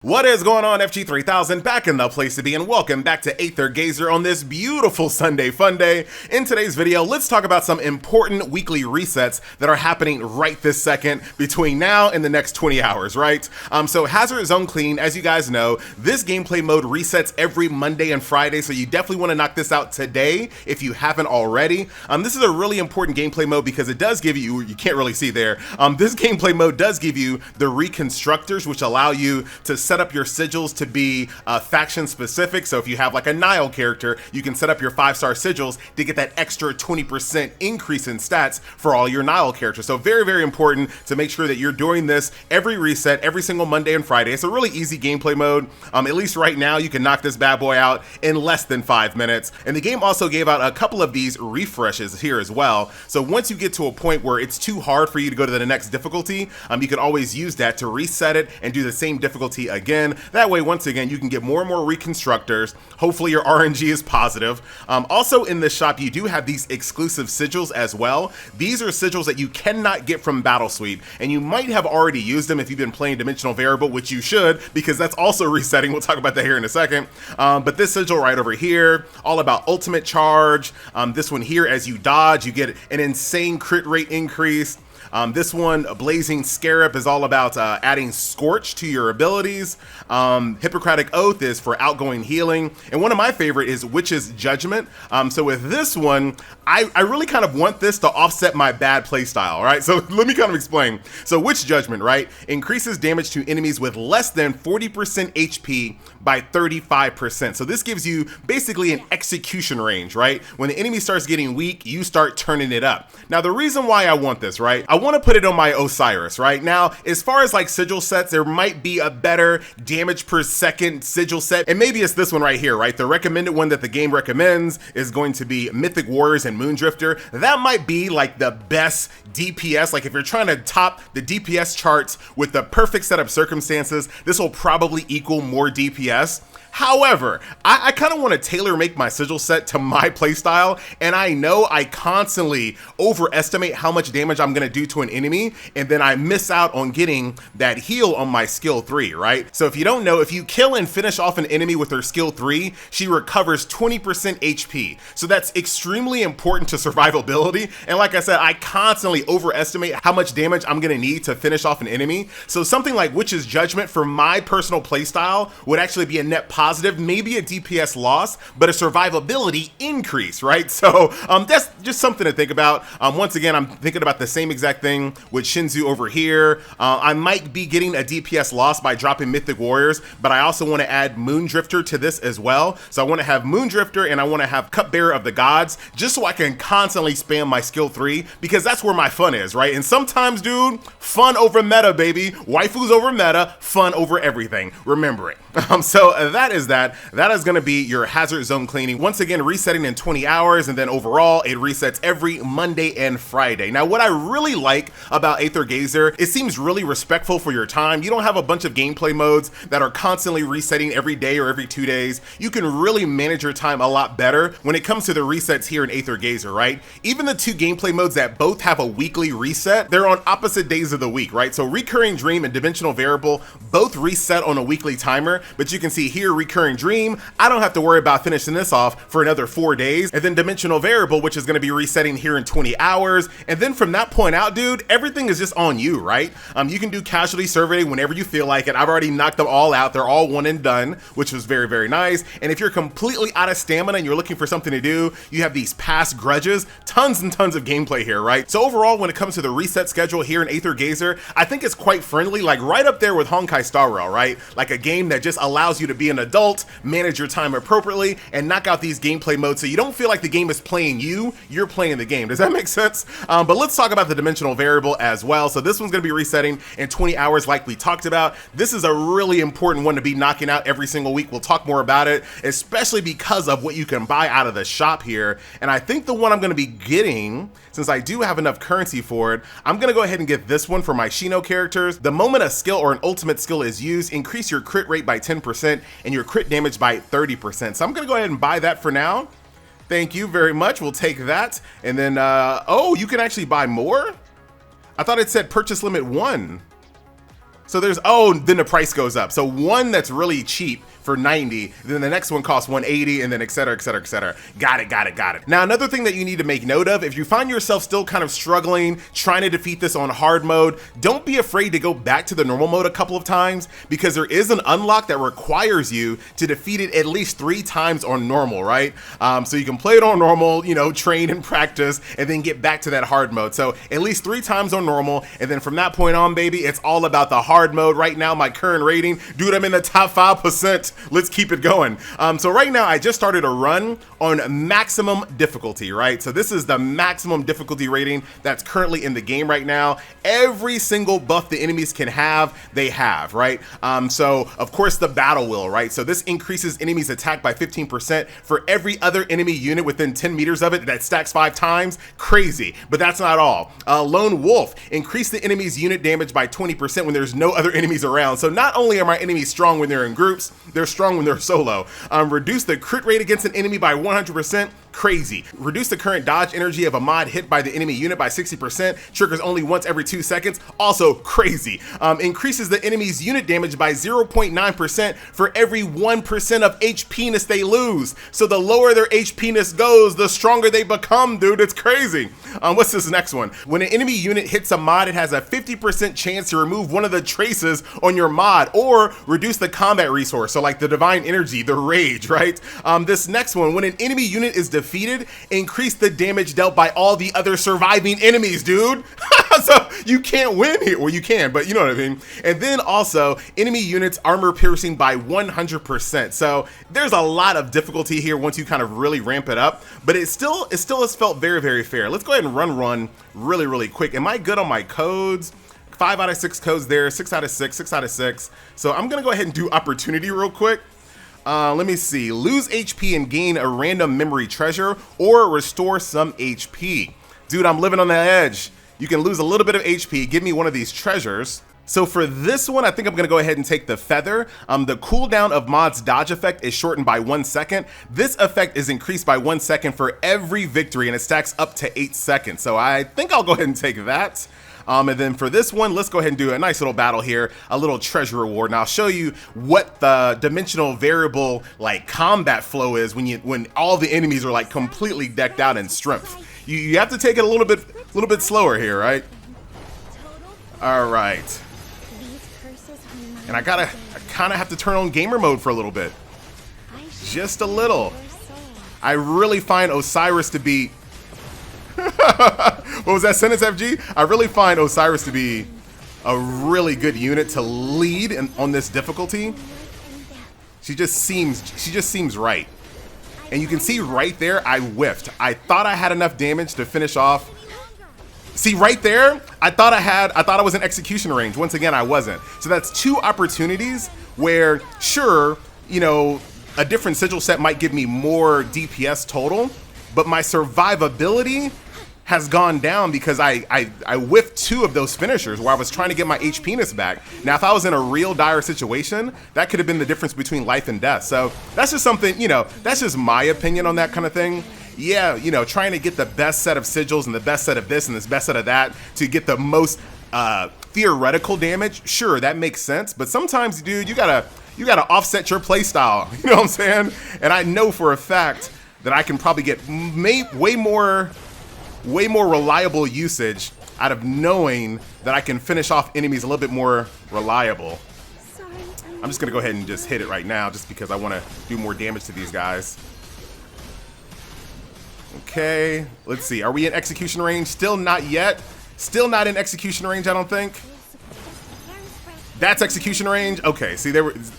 What is going on, FG3000? Back in the place to be, and welcome back to Aether Gazer on this beautiful Sunday fun day. In today's video, let's talk about some important weekly resets that are happening right this second between now and the next 20 hours, right? So Hazard Zone Clean, as you guys know, this gameplay mode resets every Monday and Friday, so you definitely want to knock this out today if you haven't already. This is a really important gameplay mode because it does give you can't really see there, this gameplay mode does give you the reconstructors, which allow you to set up your sigils to be faction specific. So if you have like a Nile character, you can set up your 5-star sigils to get that extra 20% increase in stats for all your Nile characters. So very, very important to make sure that you're doing this every reset, every single Monday and Friday. It's a really easy gameplay mode. At least right now, you can knock this bad boy out in less than 5 minutes. And the game also gave out a couple of these refreshes here as well. So once you get to a point where it's too hard for you to go to the next difficulty, you can always use that to reset it and do the same difficulty again. That way, once again, you can get more and more reconstructors. Hopefully your RNG is positive. Also in this shop, you do have these exclusive sigils as well. These are sigils that you cannot get from Battle Sweep, and you might have already used them if you've been playing Dimensional Variable, which you should, because that's also resetting. We'll talk about that here in a second. But this sigil right over here, all about ultimate charge. This one here, as you dodge, you get an insane crit rate increase. This one, Blazing Scarab, is all about adding Scorch to your abilities. Hippocratic Oath is for outgoing healing. And one of my favorite is Witch's Judgment. So with this one, I really kind of want this to offset my bad playstyle, all right? So let me kind of explain. So Witch Judgment, right, increases damage to enemies with less than 40% HP by 35%. So this gives you basically an execution range, right? When the enemy starts getting weak, you start turning it up. Now, the reason why I want this, right, I want to put it on my Osiris, right? Now, as far as like sigil sets, there might be a better damage per second sigil set, and maybe it's this one right here, right? The recommended one that the game recommends is going to be Mythic Warriors and Moondrifter. That might be like the best DPS. Like if you're trying to top the DPS charts with the perfect set of circumstances, this will probably equal more DPS. However, I kind of want to tailor make my sigil set to my playstyle, and I know I constantly overestimate how much damage I'm going to do to an enemy, and then I miss out on getting that heal on my skill 3, right? So if you don't know, if you kill and finish off an enemy with her skill 3, she recovers 20% HP. So that's extremely important to survivability, and like I said, I constantly overestimate how much damage I'm going to need to finish off an enemy. So something like Witch's Judgment for my personal playstyle would actually be a net positive, maybe a DPS loss, but a survivability increase, right? So that's just something to think about. Once again, I'm thinking about the same exact thing with Shinzu over here. I might be getting a DPS loss by dropping Mythic Warriors, but I also want to add Moondrifter to this as well. So I want to have Moondrifter and I want to have Cupbearer of the Gods, just so I can constantly spam my skill 3, because that's where my fun is, right? And sometimes, dude, fun over meta, baby. Waifus over meta, fun over everything. Remember it. So that is going to be your Hazard Zone cleaning. Once again, resetting in 20 hours, and then overall, it resets every Monday and Friday. Now, what I really like about Aether Gazer, it seems really respectful for your time. You don't have a bunch of gameplay modes that are constantly resetting every day or every 2 days. You can really manage your time a lot better when it comes to the resets here in Aether Gazer, right? Even the two gameplay modes that both have a weekly reset, they're on opposite days of the week, right? So Recurring Dream and Dimensional Variable both reset on a weekly timer, but you can see here, Recurring Dream, I don't have to worry about finishing this off for another 4 days. And then Dimensional Variable, which is going to be resetting here in 20 hours. And then from that point out, dude, everything is just on you, right? You can do Casualty Survey whenever you feel like it. I've already knocked them all out. They're all one and done, which was very, very nice. And if you're completely out of stamina and you're looking for something to do, you have these Past Grudges, tons and tons of gameplay here, right? So overall, when it comes to the reset schedule here in Aether Gazer, I think it's quite friendly, like right up there with Honkai Star Rail, right? Like a game that just allows you to be an adult, manage your time appropriately, and knock out these gameplay modes so you don't feel like the game is playing you, you're playing the game. Does that make sense? But let's talk about the Dimensional Variable as well. So this one's going to be resetting in 20 hours like we talked about. This is a really important one to be knocking out every single week. We'll talk more about it, especially because of what you can buy out of the shop here. And I think the one I'm going to be getting, since I do have enough currency for it, I'm going to go ahead and get this one for my Shino characters. The moment a skill or an ultimate skill is used, increase your crit rate by 10% and your crit damage by 30%. So I'm going to go ahead and buy that for now. Thank you very much. We'll take that. And then, oh, you can actually buy more? I thought it said purchase limit 1. So there's, oh, then the price goes up. So one that's really cheap for 90, then the next one costs 180, and then et cetera, et cetera, et cetera. Got it, got it, got it. Now, another thing that you need to make note of, if you find yourself still kind of struggling, trying to defeat this on hard mode, don't be afraid to go back to the normal mode a couple of times, because there is an unlock that requires you to defeat it at least 3 times on normal, right? So you can play it on normal, you know, train and practice, and then get back to that hard mode. So at least 3 times on normal, and then from that point on, baby, it's all about the hard mode. Right now, my current rating, dude, I'm in the top 5%. Let's keep it going. So right now, I just started a run on maximum difficulty, right? So this is the maximum difficulty rating that's currently in the game right now. Every single buff the enemies can have, they have, right? So of course the battle wheel, right? So this increases enemies attack by 15% for every other enemy unit within 10 meters of it. That stacks 5 times. Crazy, but that's not all. Lone wolf, increase the enemy's unit damage by 20% when there's no other enemies around. So not only are my enemies strong when they're in groups, they're strong when they're solo. Reduce the crit rate against an enemy by 100%. Crazy. Reduce the current dodge energy of a mod hit by the enemy unit by 60%. Triggers only once every 2 seconds. Also crazy. Increases the enemy's unit damage by 0.9% for every 1% of HP-ness they lose. So the lower their HP-ness goes, the stronger they become, dude. It's crazy. What's this next one? When an enemy unit hits a mod, it has a 50% chance to remove one of the traces on your mod or reduce the combat resource. So like the divine energy, the rage, right? This next one, when an enemy unit is defeated, increase the damage dealt by all the other surviving enemies, dude. So you can't win here. Well, you can, but you know what I mean. And then also enemy units armor piercing by 100%. So there's a lot of difficulty here once you kind of really ramp it up, but it still has felt very, very fair. Let's go ahead and run really, really quick. Am I good on my codes? 5 out of 6 codes there, 6 out of 6, 6 out of 6. So I'm gonna go ahead and do opportunity real quick. Let me see, lose HP and gain a random memory treasure or restore some HP. Dude, I'm living on the edge. You can lose a little bit of HP, give me one of these treasures. So for this one, I think I'm gonna go ahead and take the feather. The cooldown of mod's dodge effect is shortened by 1 second. This effect is increased by 1 second for every victory and it stacks up to 8 seconds. So I think I'll go ahead and take that. And then for this one, let's go ahead and do a nice little battle here, a little treasure reward. And I'll show you what the dimensional variable like combat flow is when all the enemies are like completely decked out in strength. You have to take it a little bit slower here, right? All right. And I kind of have to turn on gamer mode for a little bit. Just a little. I really find Osiris to be... What was that sentence, FG? I really find Osiris to be a really good unit to lead on this difficulty. She just seems right. And you can see right there, I whiffed. I thought I had enough damage to finish off. See right there, I thought I was in execution range. Once again, I wasn't. So that's 2 opportunities where, sure, you know, a different sigil set might give me more DPS total, but my survivability has gone down because I whiffed 2 of those finishers where I was trying to get my HP-ness back. Now, if I was in a real dire situation, that could have been the difference between life and death. So that's just something, you know, that's just my opinion on that kind of thing. Yeah, you know, trying to get the best set of sigils and the best set of this and the best set of that to get the most theoretical damage, sure, that makes sense. But sometimes, dude, you gotta offset your play style. You know what I'm saying? And I know for a fact that I can probably get way more reliable usage out of knowing that I can finish off enemies a little bit more reliable. I'm just gonna go ahead and just hit it right now just because I want to do more damage to these guys. Okay, let's see. Are we in execution range? Still not yet. Still not in execution range, I don't think. That's execution range. Okay, see,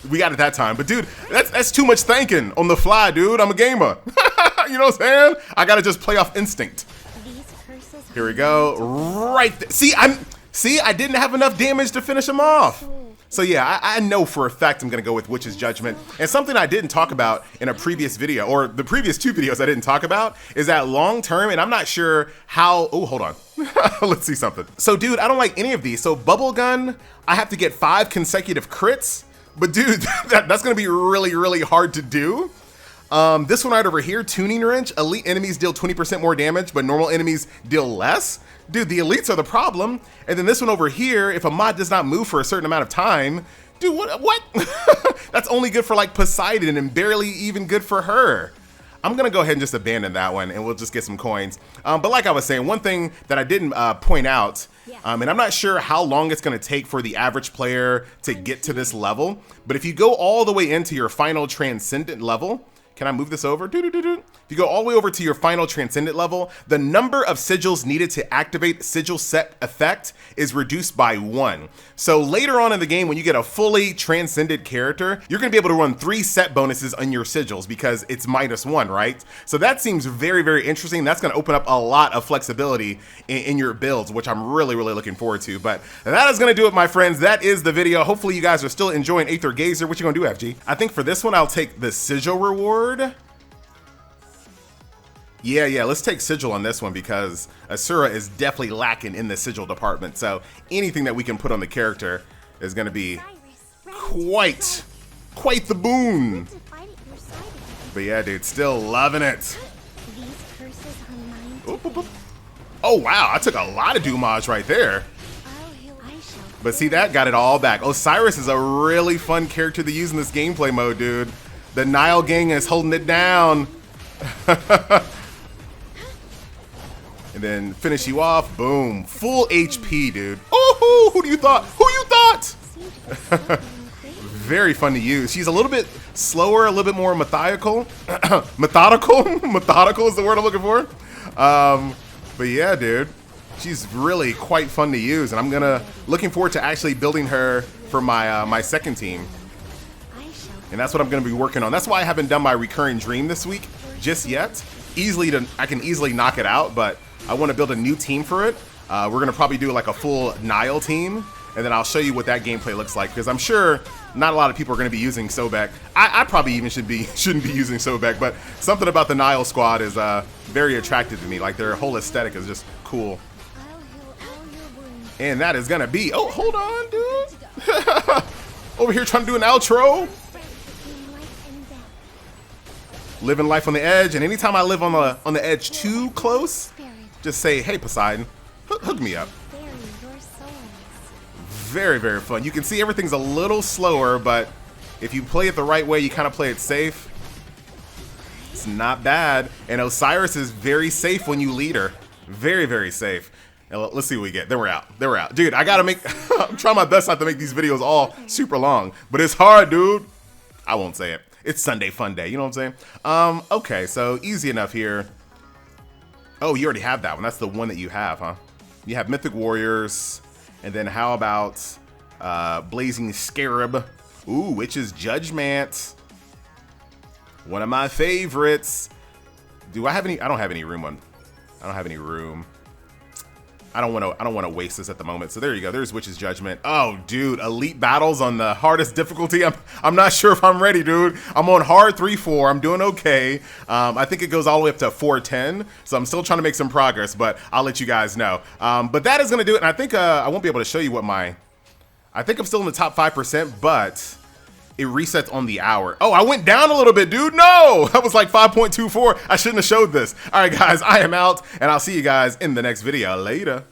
we got it that time. But dude, that's too much thinking on the fly, dude. I'm a gamer. You know what I'm saying? I gotta just play off instinct. Here we go. Right there. See, I didn't have enough damage to finish him off. So yeah, I know for a fact I'm gonna go with Witch's Judgment. And something I didn't talk about in a previous video, or the previous 2 videos I didn't talk about, is that long term, and I'm not sure how, oh, hold on. Let's see something. So dude, I don't like any of these. So Bubble Gun, I have to get 5 consecutive crits. But dude, that's gonna be really, really hard to do. This one right over here, Tuning Wrench. Elite enemies deal 20% more damage, but normal enemies deal less. Dude, the elites are the problem. And then this one over here, if a mod does not move for a certain amount of time, dude, what? That's only good for like Poseidon and barely even good for her. I'm gonna go ahead and just abandon that one and we'll just get some coins. But like I was saying, one thing that I didn't point out, and I'm not sure how long it's gonna take for the average player to get to this level, but if you go all the way into your final transcendent level, can I move this over? If you go all the way over to your final transcendent level, the number of sigils needed to activate sigil set effect is reduced by 1. So later on in the game, when you get a fully transcended character, you're gonna be able to run 3 set bonuses on your sigils because it's -1, right? So that seems very, very interesting. That's gonna open up a lot of flexibility in your builds, which I'm really, really looking forward to. But that is gonna do it, my friends. That is the video. Hopefully you guys are still enjoying Aether Gazer. What you gonna do, FG? I think for this one, I'll take the sigil reward. Yeah, let's take sigil on this one because Asura is definitely lacking in the sigil department. So anything that we can put on the character is going to be quite the boon. But yeah, dude, still loving it. Oop, oop, oop. Oh, wow, I took a lot of damage right there. But see, that got it all back. Osiris is a really fun character to use in this gameplay mode, dude. The Nile gang is holding it down. And then finish you off. Boom. Full HP, dude. Oh, who you thought? Very fun to use. She's a little bit slower, a little bit more methodical. Methodical is the word I'm looking for. But yeah, dude. She's really quite fun to use. And I'm looking forward to actually building her for my my second team. And that's what I'm going to be working on. That's why I haven't done my recurring dream this week just yet. I can easily knock it out, but I want to build a new team for it. We're going to probably do like a full Nile team, and then I'll show you what that gameplay looks like, because I'm sure not a lot of people are going to be using Sobek. I probably even shouldn't be using Sobek, but something about the Nile squad is very attractive to me. Like their whole aesthetic is just cool. And that is going to be, oh, hold on, dude. Over here trying to do an outro. Living life on the edge, and anytime I live on the edge too close, just say, hey Poseidon, hook me up. Very, very fun. You can see everything's a little slower, but if you play it the right way, you kind of play it safe. It's not bad. And Osiris is very safe when you lead her. Very, very safe. And let's see what we get. Then we're out. Dude, I gotta I'm trying my best not to make these videos all super long, but it's hard, dude. I won't say it. It's Sunday fun day, you know what I'm saying? Okay, so easy enough here. Oh, you already have that one. That's the one that you have, huh? You have Mythic Warriors, and then how about Blazing Scarab? Ooh, Witch's Judgment. One of my favorites. Do I have any? I don't have any room on. I don't have any room. I don't want to waste this at the moment. So there you go. There's Witch's Judgment. Oh, dude, elite battles on the hardest difficulty. I'm not sure if I'm ready, dude. I'm on hard 3-4. I'm doing okay. I think it goes all the way up to 410. So I'm still trying to make some progress, but I'll let you guys know. But that is gonna do it. And I think I won't be able to show you what I think I'm still in the top 5%, but it resets on the hour. Oh, I went down a little bit, dude. No, that was like 5.24. I shouldn't have showed this. All right, guys, I am out, and I'll see you guys in the next video. Later.